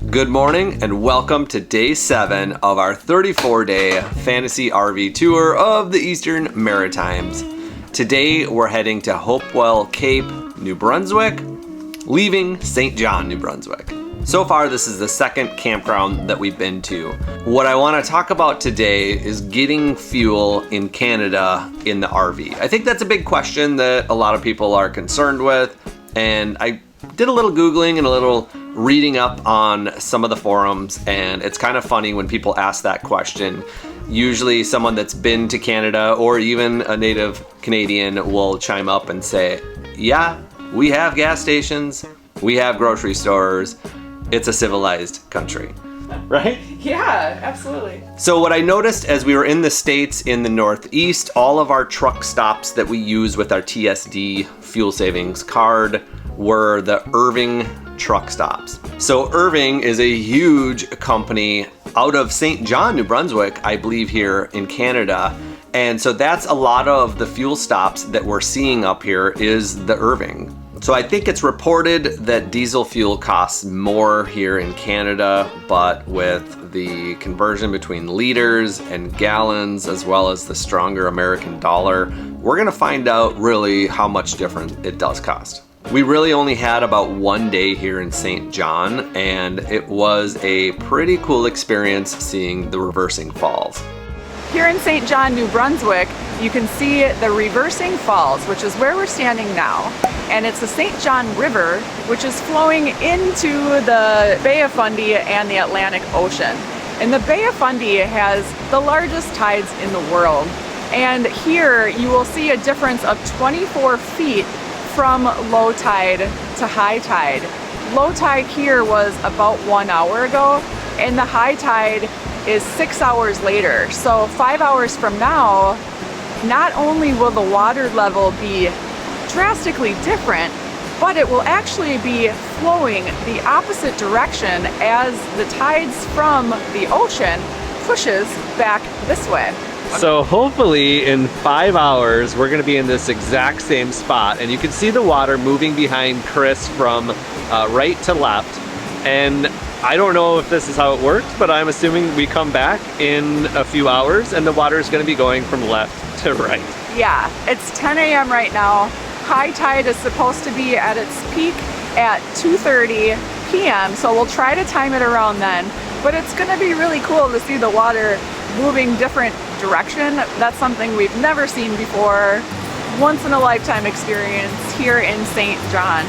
Good morning and welcome to day 7 of our 34-day fantasy RV tour of the Eastern Maritimes. Today we're heading to Hopewell Cape, New Brunswick, leaving St. John, New Brunswick. So far this is the second campground that we've been to. What I want to talk about today is getting fuel in Canada in the RV. I think that's a big question that a lot of people are concerned with, and I did a little Googling and a little reading up on some of the forums, and it's kind of funny when people ask that question. Usually someone that's been to Canada or even a native Canadian will chime up and say, yeah, we have gas stations, we have grocery stores, it's a civilized country, right? Yeah, absolutely. So what I noticed as we were in the States in the Northeast, all of our truck stops that we use with our TSD fuel savings card were the Irving truck stops. So Irving is a huge company out of St. John, New Brunswick, I believe, here in Canada. And so that's a lot of the fuel stops that we're seeing up here is the Irving. So I think it's reported that diesel fuel costs more here in Canada, but with the conversion between liters and gallons, as well as the stronger American dollar, we're gonna find out really how much different it does cost. We really only had about one day here in St. John, and it was a pretty cool experience seeing the reversing falls. Here in St. John, New Brunswick, you can see the reversing falls, which is where we're standing now. And it's the St. John River, which is flowing into the Bay of Fundy and the Atlantic Ocean. And the Bay of Fundy has the largest tides in the world. And here you will see a difference of 24 feet from low tide to high tide. Low tide here was about 1 hour ago, and the high tide is 6 hours later. So 5 hours from now, not only will the water level be drastically different, but it will actually be flowing the opposite direction as the tides from the ocean pushes back this way. So hopefully in 5 hours we're going to be in this exact same spot, and you can see the water moving behind Chris from right to left. And I don't know if this is how it works, but I'm assuming we come back in a few hours and the water is going to be going from left to right. Yeah, it's 10 a.m. right now. High tide is supposed to be at its peak at 2:30 p.m. So we'll try to time it around then. But it's going to be really cool to see the water moving different direction. That's something we've never seen before. Once in a lifetime experience here in St. John.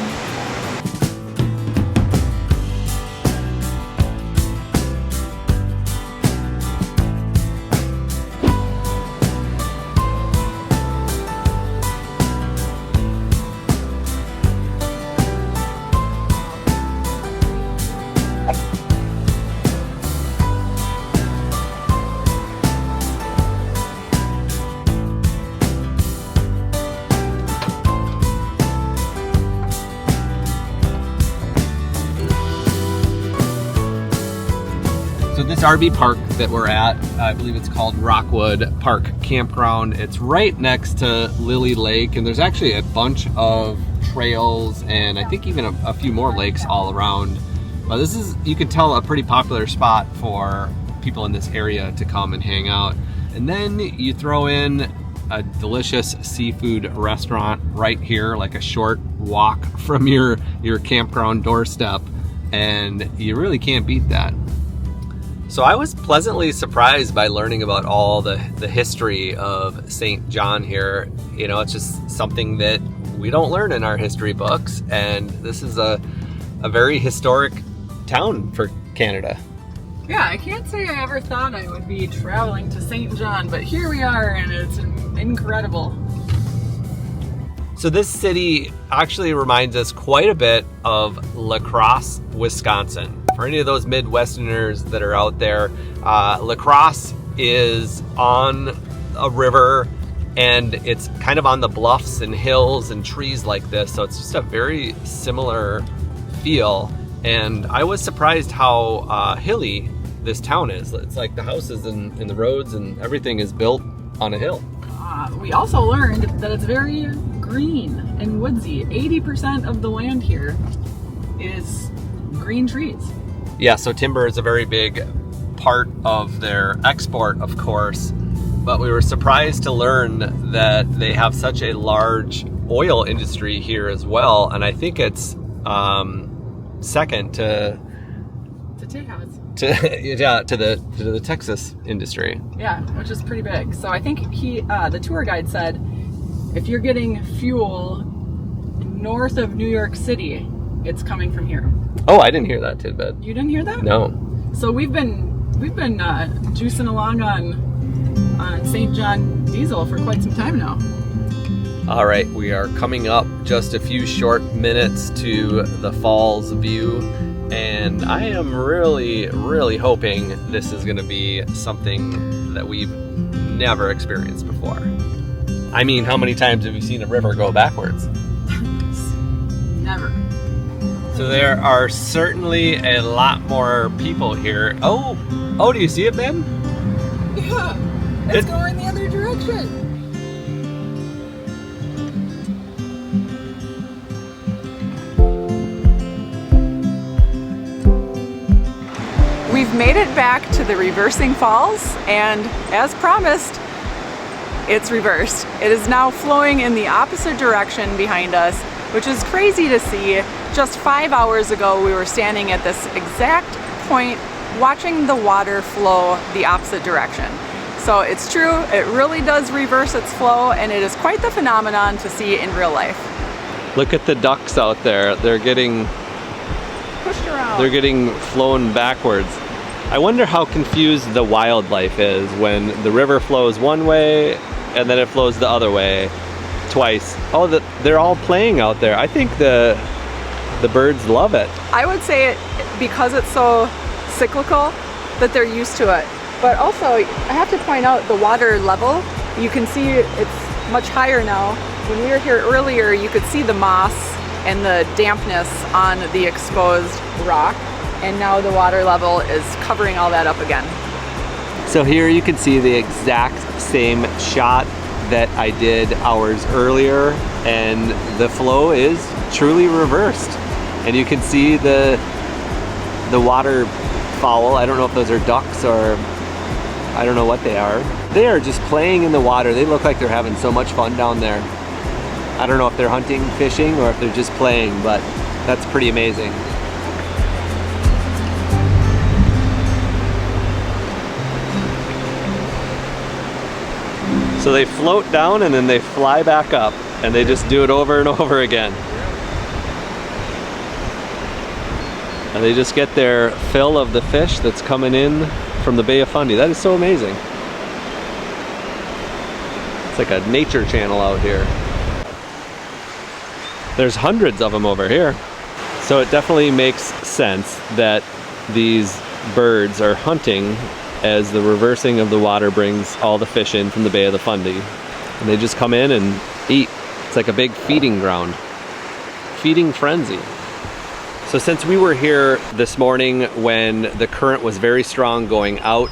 So this RV park that we're at, I believe it's called Rockwood Park Campground. It's right next to Lily Lake, and there's actually a bunch of trails and I think even a few more lakes all around. But this is, you can tell, a pretty popular spot for people in this area to come and hang out. And then you throw in a delicious seafood restaurant right here, like a short walk from your campground doorstep, and you really can't beat that. So I was pleasantly surprised by learning about all the history of St. John here. You know, it's just something that we don't learn in our history books, and this is a very historic town for Canada. Yeah, I can't say I ever thought I would be traveling to St. John, but here we are, and it's incredible. So this city actually reminds us quite a bit of La Crosse, Wisconsin. For any of those Midwesterners that are out there, La Crosse is on a river, and it's kind of on the bluffs and hills and trees like this, so it's just a very similar feel. And I was surprised how hilly this town is. It's like the houses and the roads and everything is built on a hill. We also learned that it's very green and woodsy. 80% of the land here is green trees. Yeah, so timber is a very big part of their export, of course, but we were surprised to learn that they have such a large oil industry here as well, and I think it's second to Tejas. to the Texas industry. Yeah, which is pretty big. So I think the tour guide said if you're getting fuel north of New York City, it's coming from here. Oh, I didn't hear that tidbit. You didn't hear that? No. So we've been juicing along on St. John diesel for quite some time now. All right, we are coming up just a few short minutes to the falls view, and I am really, really hoping this is going to be something that we've never experienced before. I mean, how many times have you seen a river go backwards? Never. So there are certainly a lot more people here. Oh, do you see it, Ben? Yeah, it's going the other direction. We've made it back to the reversing falls, and as promised, it's reversed. It is now flowing in the opposite direction behind us, which is crazy to see. Just 5 hours ago, we were standing at this exact point watching the water flow the opposite direction. So it's true, it really does reverse its flow, and it is quite the phenomenon to see in real life. Look at the ducks out there. They're getting Pushed around. They're getting flown backwards. I wonder how confused the wildlife is when the river flows one way and then it flows the other way twice. Oh, they're all playing out there. I think the birds love it. I would say it because it's so cyclical that they're used to it. But also, I have to point out the water level. You can see it's much higher now. When we were here earlier, you could see the moss and the dampness on the exposed rock. And now the water level is covering all that up again. So here you can see the exact same shot that I did hours earlier, and the flow is truly reversed. And you can see the waterfowl. I don't know if those are ducks or I don't know what they are. They are just playing in the water. They look like they're having so much fun down there. I don't know if they're hunting, fishing, or if they're just playing, but that's pretty amazing. So they float down and then they fly back up, and they just do it over and over again. And they just get their fill of the fish that's coming in from the Bay of Fundy. That is so amazing. It's like a nature channel out here. There's hundreds of them over here. So it definitely makes sense that these birds are hunting as the reversing of the water brings all the fish in from the Bay of the Fundy. And they just come in and eat. It's like a big feeding ground. Feeding frenzy. So since we were here this morning when the current was very strong going out,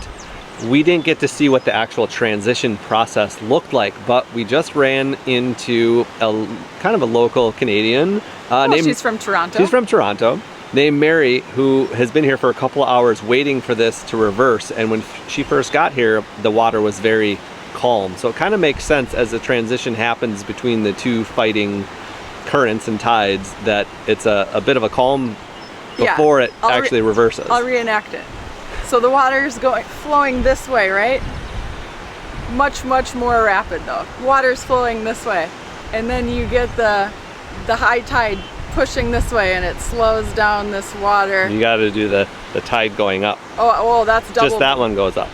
we didn't get to see what the actual transition process looked like, but we just ran into a kind of a local Canadian. She's from Toronto. She's from Toronto. Named Mary, who has been here for a couple of hours waiting for this to reverse. And when she first got here, the water was very calm. So it kind of makes sense as the transition happens between the two fighting currents and tides that it's a bit of a calm before it actually reverses. I'll reenact it. So the water's flowing this way, right? Much, much more rapid though. Water's flowing this way. And then you get the high tide pushing this way, and it slows down this water. You got to do the tide going up. Oh, that's double. Just that one goes up.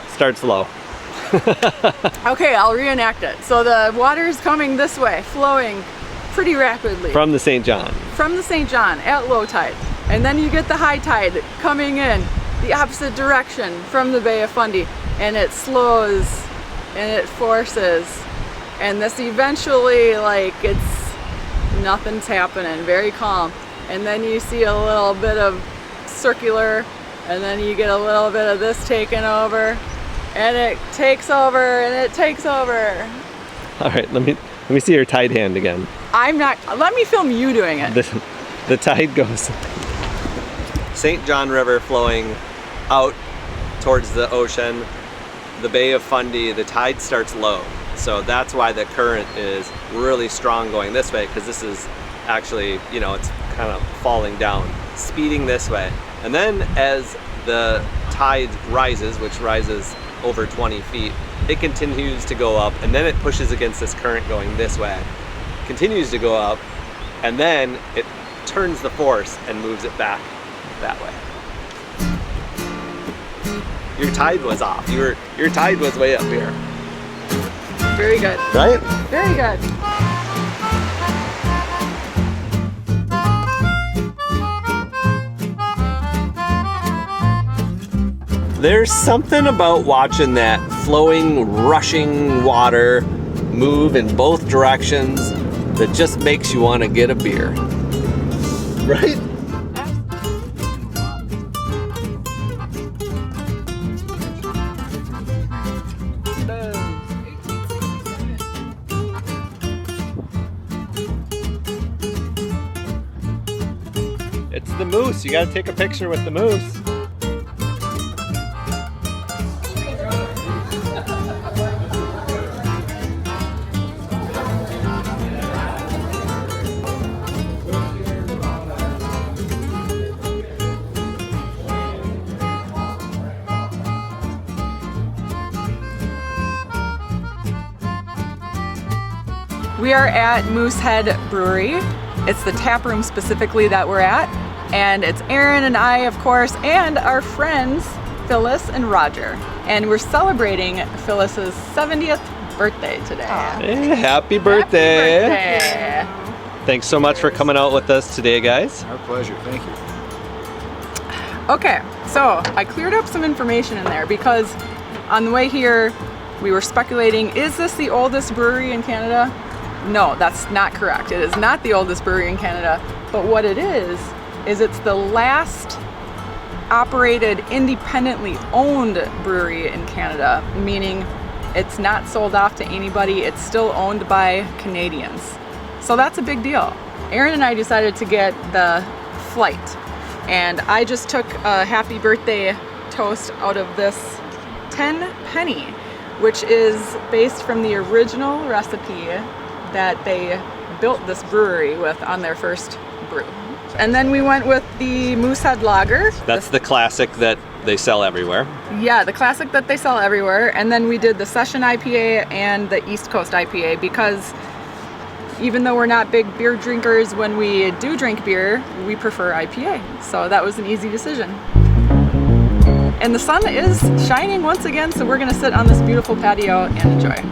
Start slow. Okay, I'll reenact it. So the water's coming this way, flowing pretty rapidly. From the St. John. From the St. John at low tide. And then you get the high tide coming in the opposite direction from the Bay of Fundy. And it slows and it forces. And this eventually, nothing's happening, very calm. And then you see a little bit of circular, and then you get a little bit of this taking over, and it takes over, and it takes over. All right, let me see your tide hand again. Let me film you doing it. The tide goes St. John River flowing out towards the ocean. The Bay of Fundy, the tide starts low. So that's why the current is really strong going this way, because this is actually, you know, it's kind of falling down, speeding this way. And then as the tide rises, which rises over 20 feet, it continues to go up, and then it pushes against this current going this way, continues to go up, and then it turns the force and moves it back that way. Your tide was off. Your tide was way up here. Very good. Right? Very good. There's something about watching that flowing, rushing water move in both directions that just makes you want to get a beer. Right? It's the moose. You gotta take a picture with the moose. We are at Moosehead Brewery. It's the tap room specifically that we're at. And it's Aaron and I, of course, and our friends, Phyllis and Roger. And we're celebrating Phyllis's 70th birthday today. Hey, happy birthday. Happy birthday. Thanks so much for coming out with us today, guys. Our pleasure, thank you. Okay, so I cleared up some information in there because on the way here, we were speculating, is this the oldest brewery in Canada? No, that's not correct. It is not the oldest brewery in Canada, but what it is it's the last operated, independently owned brewery in Canada, meaning it's not sold off to anybody, it's still owned by Canadians. So that's a big deal. Aaron and I decided to get the flight, and I just took a happy birthday toast out of this 10 penny, which is based from the original recipe that they built this brewery with on their first brew. And then we went with the Moosehead Lager. That's the classic that they sell everywhere. Yeah, the classic that they sell everywhere. And then we did the Session IPA and the East Coast IPA because even though we're not big beer drinkers, when we do drink beer, we prefer IPA. So that was an easy decision. And the sun is shining once again, so we're gonna sit on this beautiful patio and enjoy.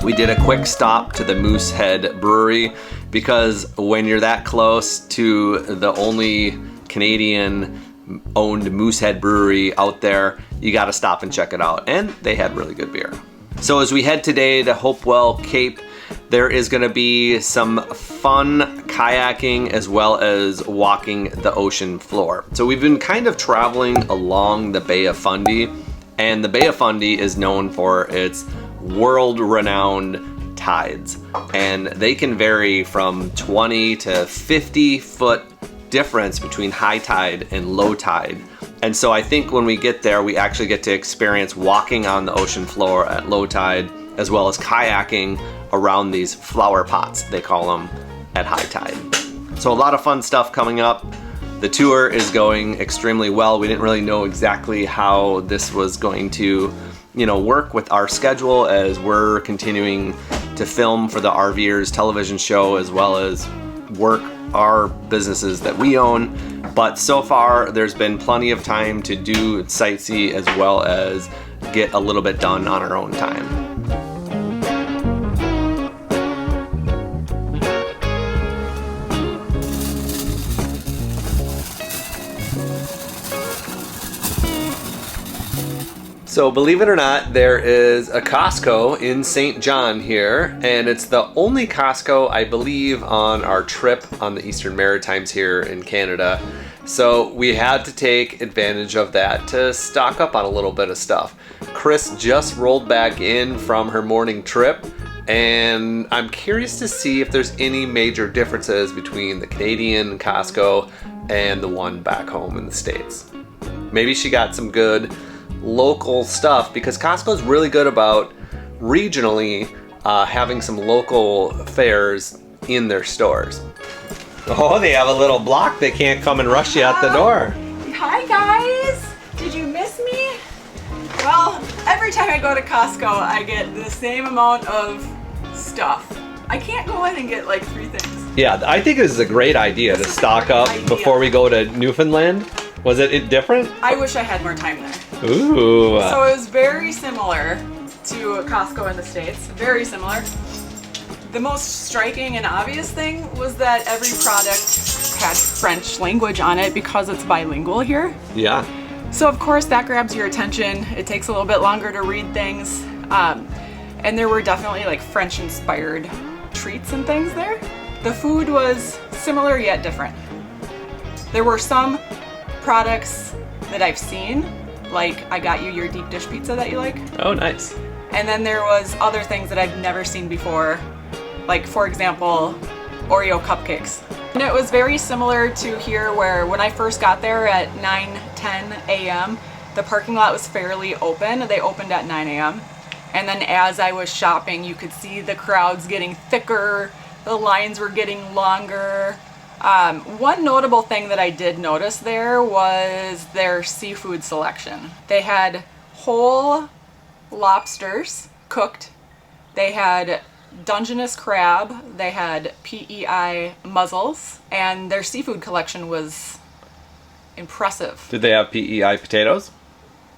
We did a quick stop to the Moosehead Brewery because when you're that close to the only Canadian owned Moosehead Brewery out there, you got to stop and check it out. And they had really good beer. So as we head today to Hopewell Cape, there is going to be some fun kayaking as well as walking the ocean floor. So we've been kind of traveling along the Bay of Fundy, and the Bay of Fundy is known for its world-renowned tides, and they can vary from 20 to 50 foot difference between high tide and low tide. And so I think when we get there, we actually get to experience walking on the ocean floor at low tide, as well as kayaking around these flower pots, they call them, at high tide. So a lot of fun stuff coming up. The tour is going extremely well. We didn't really know exactly how this was going to, work with our schedule as we're continuing to film for the RVers television show as well as work our businesses that we own. But so far, there's been plenty of time to do sightsee as well as get a little bit done on our own time. So believe it or not, there is a Costco in St. John here, and it's the only Costco, I believe, on our trip on the Eastern Maritimes here in Canada. So we had to take advantage of that to stock up on a little bit of stuff. Chris just rolled back in from her morning trip, and I'm curious to see if there's any major differences between the Canadian Costco and the one back home in the States. Maybe she got some good local stuff, because Costco's really good about regionally having some local fairs in their stores. Oh, they have a little block. They can't come and rush you out the door. Hi guys! Did you miss me? Well, every time I go to Costco, I get the same amount of stuff. I can't go in and get like 3 things. Yeah, I think this is a great idea to stock up before we go to Newfoundland. Was it different? I wish I had more time there. Ooh. So it was very similar to Costco in the States. Very similar. The most striking and obvious thing was that every product had French language on it because it's bilingual here. Yeah. So of course that grabs your attention. It takes a little bit longer to read things. And there were definitely like French inspired treats and things there. The food was similar yet different. There were some products that I've seen, like I got you your deep dish pizza that you like. Oh, nice. And then there was other things that I've never seen before, like for example, Oreo cupcakes. And it was very similar to here, where when I first got there at 9:10 a.m., the parking lot was fairly open. They opened at 9 a.m. And then as I was shopping, you could see the crowds getting thicker, the lines were getting longer. One notable thing that I did notice there was their seafood selection. They had whole lobsters cooked, they had Dungeness crab, they had PEI mussels, and their seafood collection was impressive. Did they have PEI potatoes?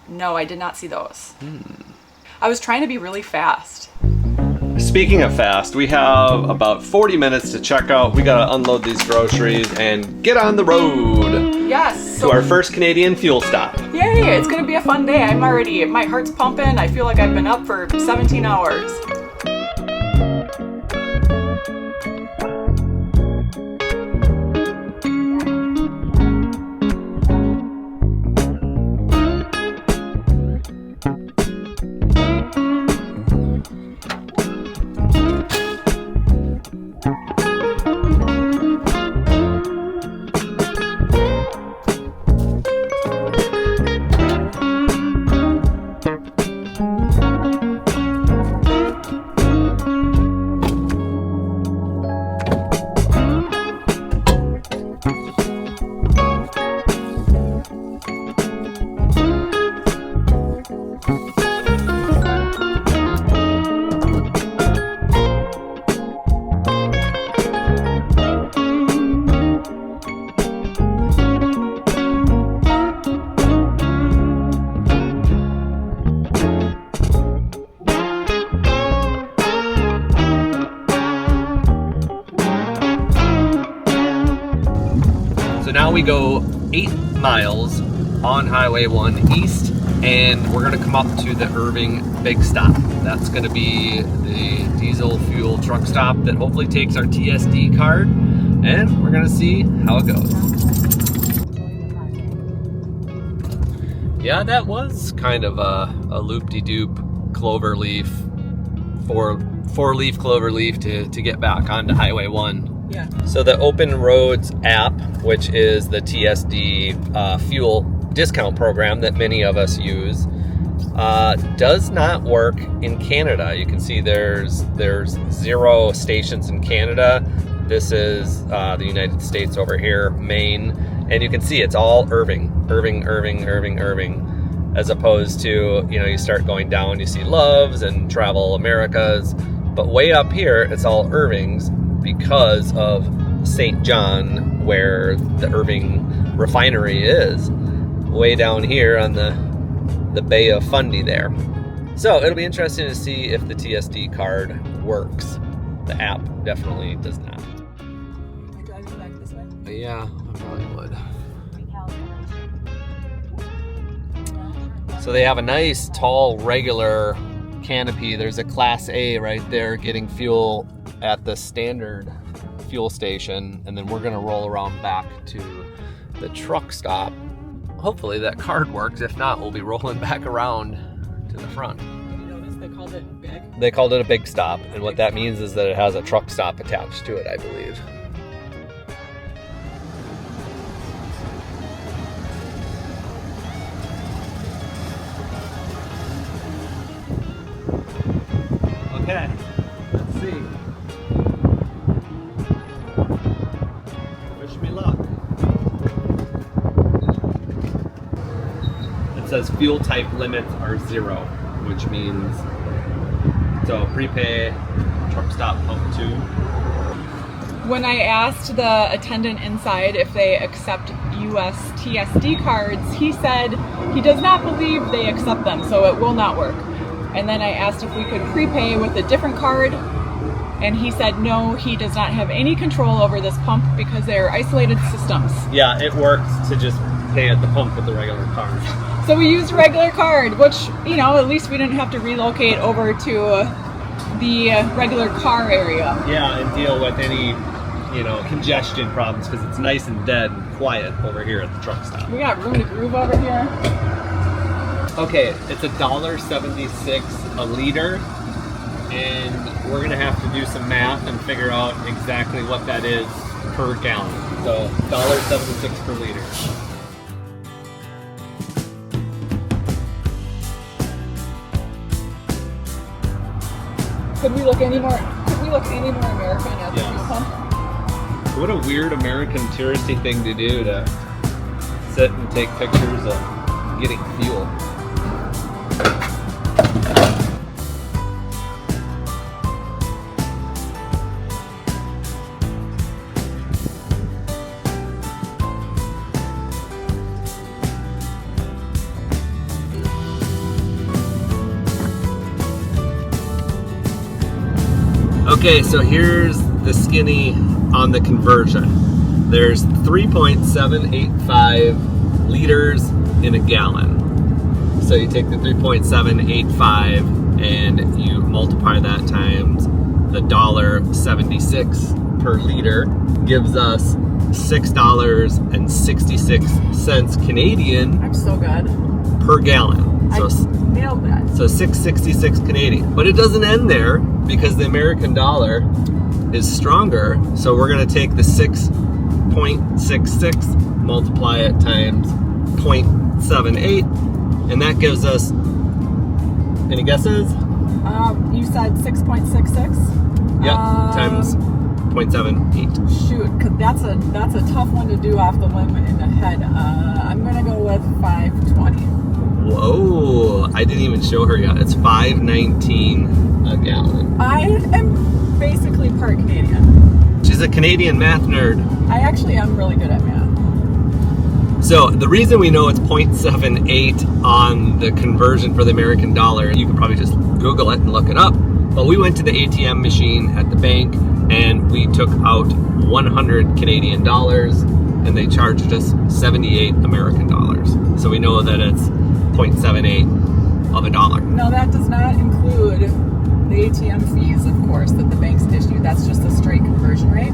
No, I did not see those. I was trying to be really fast. Speaking of fast, we have about 40 minutes to check out. We gotta unload these groceries and get on the road. Yes. To our first Canadian fuel stop. Yay, it's gonna be a fun day. My heart's pumping. I feel like I've been up for 17 hours. So now we go 8 miles on Highway 1 east, and we're gonna come up to the Irving Big Stop. That's gonna be the diesel fuel truck stop that hopefully takes our TSD card, and we're gonna see how it goes. Yeah, that was kind of a loop-de-doop clover leaf, four-leaf clover leaf to get back onto Highway 1. Yeah. So the Open Roads app, which is the TSD fuel discount program that many of us use, does not work in Canada. You can see there's 0 stations in Canada. This is the United States over here, Maine, and you can see it's all Irving, as opposed to, you start going down, you see Loves and Travel Americas, but way up here it's all Irvings, because of St. John, where the Irving refinery is, way down here on the Bay of Fundy there. So it'll be interesting to see if the TSD card works. The app definitely does not. You're driving back this way? Yeah, I probably would. So they have a nice, tall, regular canopy. There's a Class A right there getting fuel at the standard fuel station, and then we're gonna roll around back to the truck stop. Hopefully that card works. If not, we'll be rolling back around to the front. You notice they called it big? They called it a big stop, and what that means is that it has a truck stop attached to it, I believe. Okay, let's see. Wish me luck. It says fuel type limits are 0, which means so prepay, truck stop, pump 2. When I asked the attendant inside if they accept US TSD cards, he said he does not believe they accept them, so it will not work. And then I asked if we could prepay with a different card, and he said no, he does not have any control over this pump because they are isolated systems. Yeah, it works to just pay at the pump with the regular card. So we used a regular card, which, you know, at least we didn't have to relocate over to the regular car area. Yeah, and deal with any, you know, congestion problems because it's nice and dead and quiet over here at the truck stop. We got room to groove over here. Okay, it's $1.76 a liter, and we're gonna have to do some math and figure out exactly what that is per gallon. So $1.76 per liter. Could we look any more American at the fuel pump? What a weird American touristy thing to do, to sit and take pictures of getting fuel. Okay, so here's the skinny on the conversion. There's 3.785 liters in a gallon. So you take the 3.785 and you multiply that times the $1.76 per liter, gives us $6.66 Canadian. I'm so good. Per gallon. So nailed that. So $6.66 Canadian. But it doesn't end there because the American dollar is stronger. So we're going to take the 6.66, multiply it times 0.78, and that gives us, any guesses? You said 6.66? Yep, times 0.78. Shoot, 'cause that's a tough one to do off the limb in the head. I'm going to go with 520. Whoa, I didn't even show her yet. It's $5.19 a gallon. I am basically part Canadian. She's a Canadian math nerd. I actually am really good at math. So the reason we know it's 0.78 on the conversion for the American dollar, you can probably just Google it and look it up, but we went to the ATM machine at the bank and we took out 100 Canadian dollars and they charged us 78 American dollars. So we know that it's 0.78 of a dollar. No, that does not include the ATM fees, of course, that the banks issue. That's just a straight conversion rate.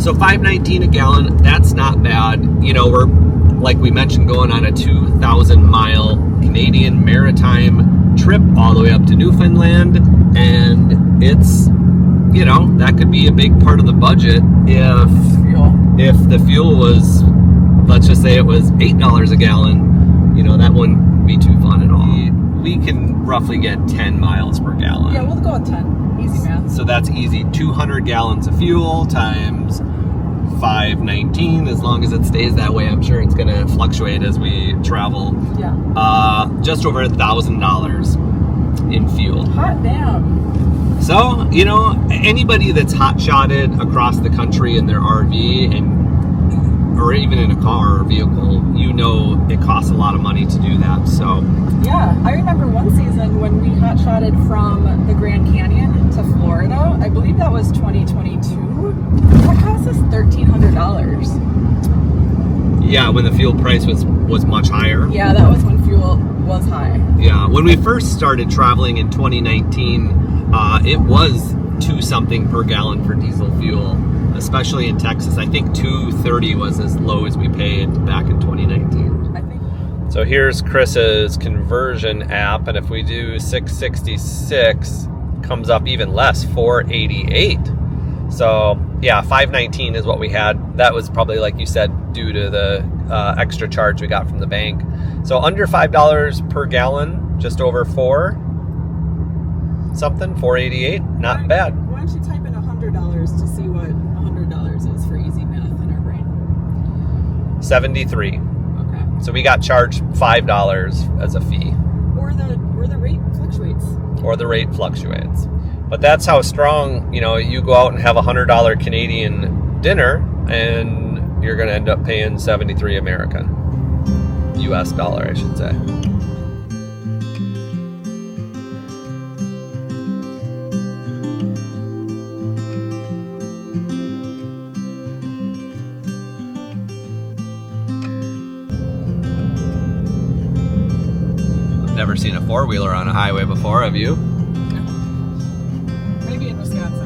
So $5.19 a gallon, that's not bad. You know, we're, like we mentioned, going on a 2,000-mile Canadian maritime trip all the way up to Newfoundland, and it's, you know, that could be a big part of the budget if the fuel was, let's just say it was $8 a gallon. You know, that wouldn't be too fun at all. We can roughly get 10 miles per gallon. Yeah, we'll go with 10. Easy math. So that's easy. 200 gallons of fuel times 5.19. As long as it stays that way, I'm sure it's going to fluctuate as we travel. Yeah. Just over $1,000 in fuel. Hot damn. So, you know, anybody that's hot-shotted across the country in their RV or even in a car or vehicle, you know it costs a lot of money to do that. So yeah, I remember one season when we hot-shotted from the Grand Canyon to Florida. I believe that was 2022. That cost us $1,300. yeah, when the fuel price was much higher. Yeah, that was when fuel was high. Yeah, when we first started traveling in 2019, it was $2 per gallon for diesel fuel, especially in Texas. I think $2.30 was as low as we paid back in 2019. I think. So here's Chris's conversion app, and if we do 666, comes up even less, 488. So yeah, 519 is what we had. That was probably, like you said, due to the extra charge we got from the bank. So under $5 per gallon, just over 4 something, 488. Not bad. Why don't you type in $100 to see what $100 is for easy math in our brain? 73. Okay. So we got charged $5 as a fee. Or the rate fluctuates. Or the rate fluctuates. But that's how strong, you go out and have $100 Canadian dinner and you're going to end up paying 73 American. US dollar, I should say. I've never seen a four-wheeler on a highway before, have you? Maybe in Wisconsin.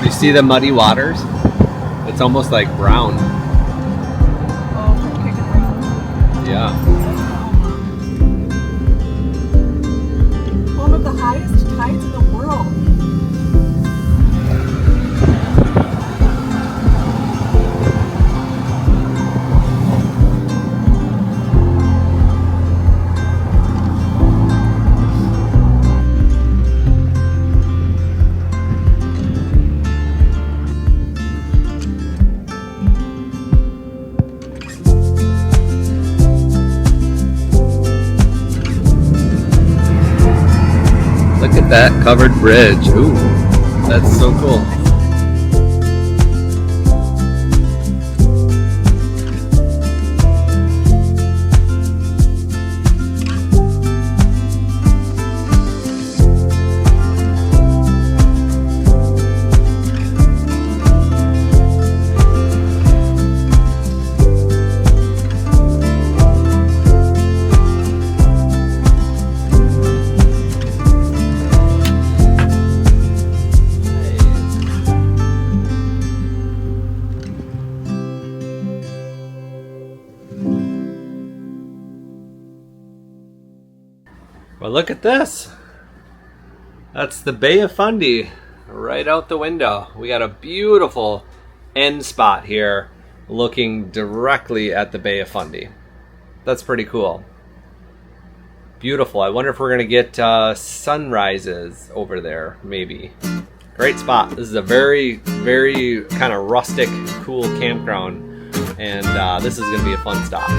You see the muddy waters? It's almost like brown. Oh, from kicking around. Yeah. One of the highest tides in the world. Look at that covered bridge. Ooh, that's so cool. Well, look at this. That's the Bay of Fundy right out the window. We got a beautiful end spot here looking directly at the Bay of Fundy. That's pretty cool. Beautiful. I wonder if we're going to get sunrises over there, maybe. Great spot. This is a very, very kind of rustic, cool campground, and this is going to be a fun stop.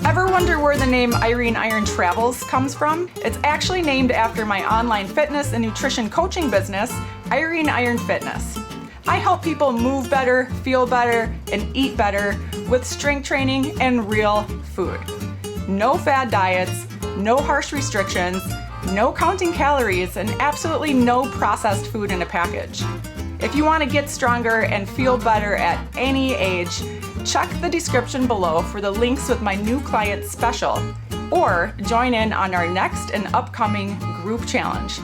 Ever wonder where the name Irene Iron Travels comes from? It's actually named after my online fitness and nutrition coaching business, Irene Iron Fitness. I help people move better, feel better, and eat better with strength training and real food. No fad diets, no harsh restrictions, no counting calories, and absolutely no processed food in a package. If you want to get stronger and feel better at any age, check the description below for the links with my new client special, or join in on our next and upcoming group challenge.